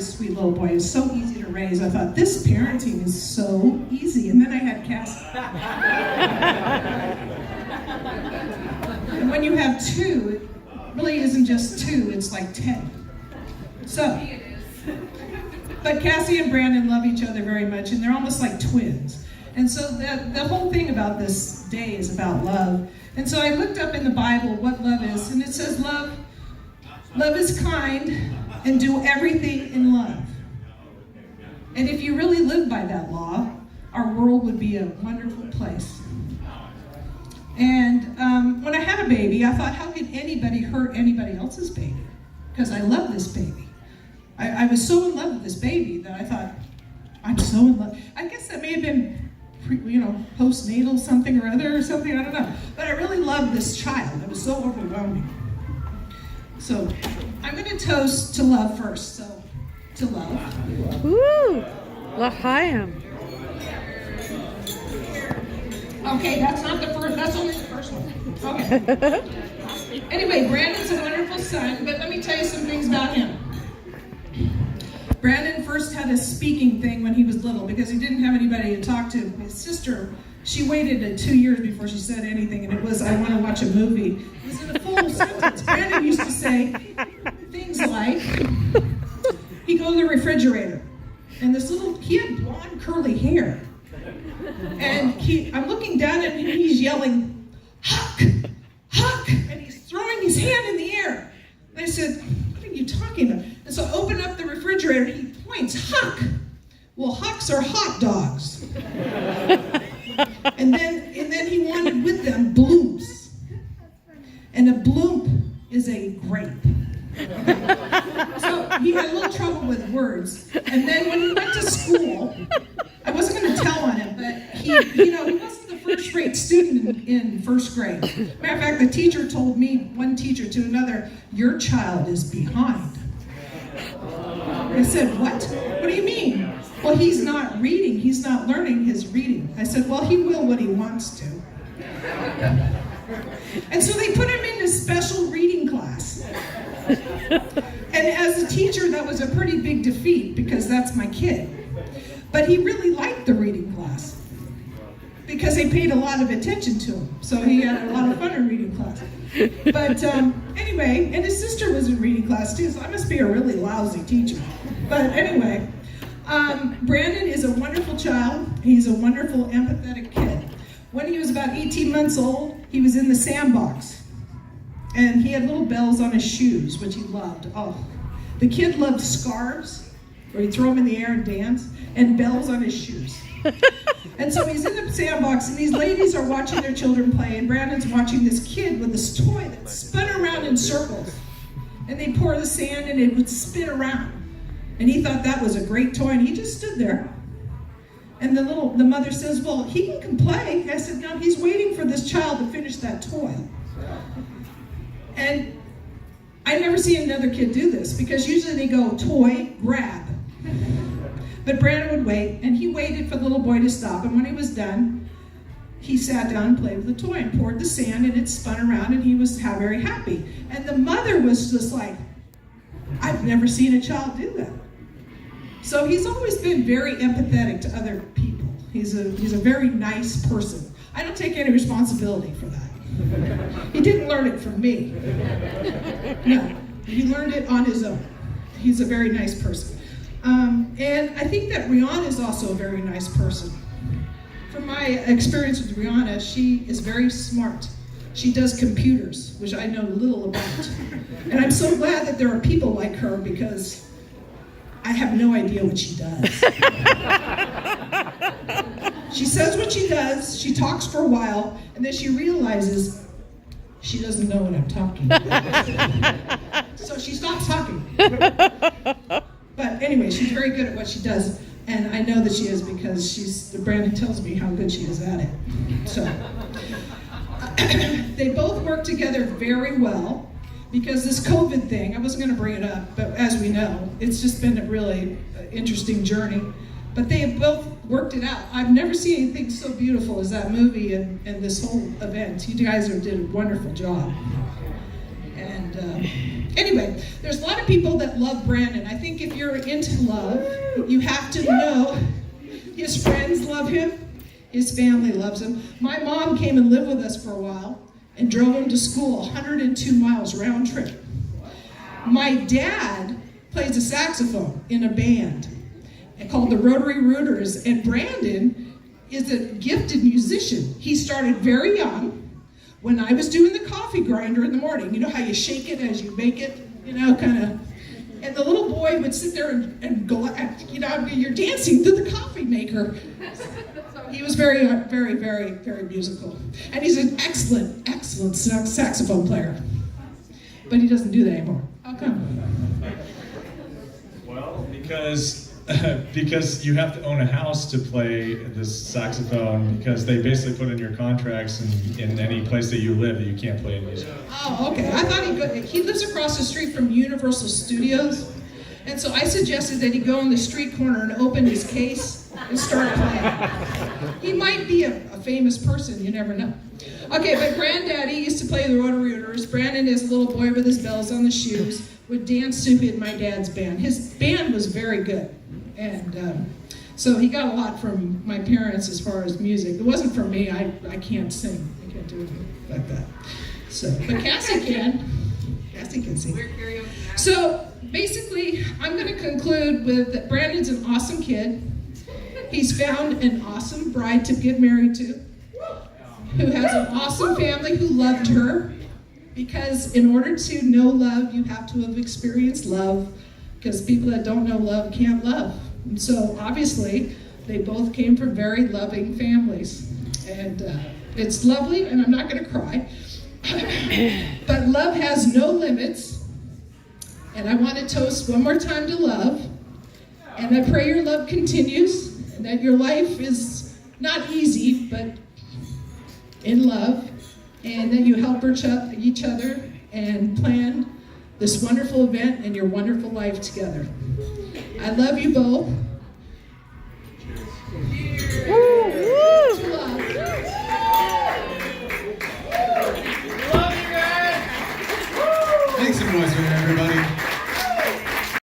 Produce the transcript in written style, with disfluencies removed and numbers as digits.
Sweet little boy is so easy to raise. I thought, this parenting is so easy. And then I had Cassie. And when you have two, it really isn't just two, it's like 10. So, but Cassie and Brandon love each other very much, and they're almost like twins. And so the whole thing about this day is about love. And so I looked up in the Bible what love is, and it says love is kind and do everything in love. And if you really live by that law, our world would be a wonderful place. And when I had a baby, I thought, how could anybody hurt anybody else's baby? Because I love this baby. I was so in love with this baby that I thought, I'm so in love. I guess that may have been, postnatal something or other or something, I don't know. But I really loved this child. It was so overwhelming. So I'm going to toast to love first. So, to love. Woo! L'chaim. Okay, that's not the first, that's only the first one. Okay. Anyway, Brandon's a wonderful son, but let me tell you some things about him. Brandon first had a speaking thing when he was little because he didn't have anybody to talk to. His sister, she waited 2 years before she said anything, and it was, I want to watch a movie. It was in a full sentence. Brandon used to say things like, he'd go to the refrigerator, and he had blonde curly hair. And I'm looking down at him, and he's yelling, Huck, Huck, and he's throwing his hand in the air. And I said, what are you talking about? And so I open up the refrigerator, he points, Huck. Well, Hucks are hot dogs. and then he wanted with them blooms. And a bloom is a grape. So he had a little trouble with words. And then when he went to school, I wasn't going to tell on him, but he wasn't the first-rate student in first grade. Matter of fact, the teacher told me, one teacher to another, your child is behind. I said, what? What do you mean? Well, he's not reading. He's not learning his reading. I said, well, he will when he wants to. And so they put him into special reading class. And as a teacher, that was a pretty big defeat because that's my kid. But he really liked the reading class because they paid a lot of attention to him. So he had a lot of fun in reading class. But anyway, and his sister was in reading class too, so I must be a really lousy teacher. But anyway, Brandon is a wonderful child. He's a wonderful, empathetic kid. When he was about 18 months old, he was in the sandbox. And he had little bells on his shoes, which he loved. Oh, the kid loved scarves, where he'd throw them in the air and dance, and bells on his shoes. And so he's in the sandbox, and these ladies are watching their children play, and Brandon's watching this kid with this toy that spun around in circles. And they'd pour the sand, and it would spin around. And he thought that was a great toy, and he just stood there. And the mother says, well, he can play. I said, no, he's waiting for this child to finish that toy. And I never see another kid do this, because usually they go, toy, grab. But Brandon would wait, and he waited for the little boy to stop, and when he was done, he sat down and played with the toy and poured the sand, and it spun around, and he was very happy. And the mother was just like, I've never seen a child do that. So he's always been very empathetic to other people. He's a very nice person. I don't take any responsibility for that. He didn't learn it from me. No, he learned it on his own. He's a very nice person. And I think that Rihanna is also a very nice person. From my experience with Rihanna, she is very smart. She does computers, which I know little about. And I'm so glad that there are people like her, because I have no idea what she does. She says what she does, she talks for a while, and then she realizes she doesn't know what I'm talking about. So she stops talking. But anyway, she's very good at what she does, and I know that she is because Brandon tells me how good she is at it. So they both work together very well, because this COVID thing, I wasn't going to bring it up, but as we know, it's just been a really interesting journey. But they have both worked it out. I've never seen anything so beautiful as that movie and this whole event. You guys did a wonderful job. And Anyway, there's a lot of people that love Brandon. I think if you're into love, you have to know his friends love him, his family loves him. My mom came and lived with us for a while and drove him to school 102 miles round trip. My dad plays a saxophone in a band called the Rotary Rooters, and Brandon is a gifted musician. He started very young. When I was doing the coffee grinder in the morning, you know how you shake it as you make it, kind of, and the little boy would sit there and go, you're dancing to the coffee maker. So he was very, very, very, very musical. And he's an excellent, excellent saxophone player. But he doesn't do that anymore. How come? Well, because you have to own a house to play this saxophone, because they basically put in your contracts in any place that you live that you can't play music. Oh, okay. I thought he lives across the street from Universal Studios, and so I suggested that he go on the street corner and open his case and start playing. He might be a famous person, you never know. Okay, but Granddaddy used to play the Rotary Rooters. Brandon is a little boy with his bells on the shoes, would dance to in my dad's band. His band was very good. And so he got a lot from my parents as far as music. It wasn't from me. I can't sing. I can't do it like that. So, but Cassie can. Cassie can sing. So basically, I'm going to conclude with that Brandon's an awesome kid. He's found an awesome bride to get married to, who has an awesome family who loved her. Because in order to know love, you have to have experienced love. Because people that don't know love can't love. And so obviously, they both came from very loving families. And it's lovely, and I'm not going to cry. But love has no limits. And I want to toast one more time to love. And I pray your love continues, and that your life is not easy, but in love. And that you help each other and plan this wonderful event and your wonderful life together. I love you both.